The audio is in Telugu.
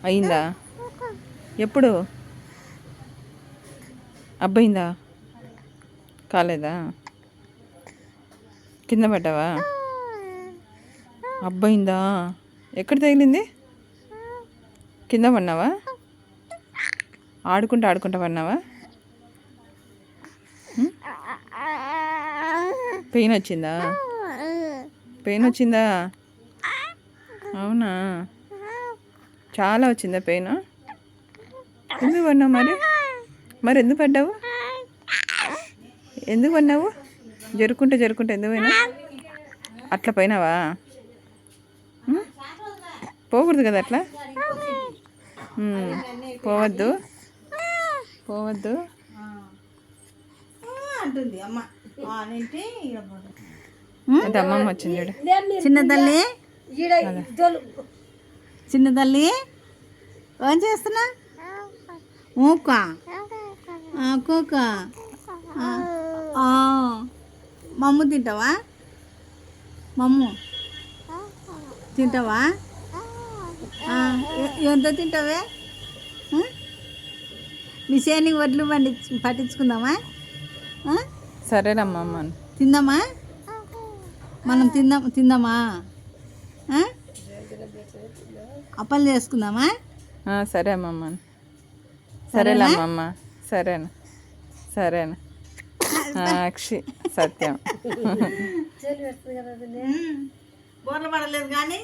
అయిందా? ఎప్పుడు అబ్బాయిందా? కాలేదా? కింద పడ్డావా? అబ్బాయిందా? ఎక్కడ తగిలింది? కింద పడినావా? ఆడుకుంటా పడినావా? పెయిన్ వచ్చిందా? అవునా? చాలా వచ్చిందా పెయిన్? ఎందుకు పడినావు మరి ఎందుకు పడ్డావు? ఎందుకు పడినావు? జరుకుంటే ఎందుకు పోయినావు? అట్లా పోయినావా? పోకూడదు కదా అట్లా. పోవద్దు. అది అమ్మమ్మ వచ్చింది చూడు. చిన్న తల్లి ఏం చేస్తున్నా? ఊకా కూక మమ్ము తింటావా? తింటావా? ఎంత తింటావే? మీ సేనికి వడ్లు పట్టించుకుందామా? సరేనమ్మమ్మ. తిందామా? మనం తిందామా? అప్పలు చేసుకుందామా? సరే అమ్మమ్మ. సరేలే అమ్మమ్మ. సరేనా అక్షి సత్యం. బోర్లు పడలేదు కానీ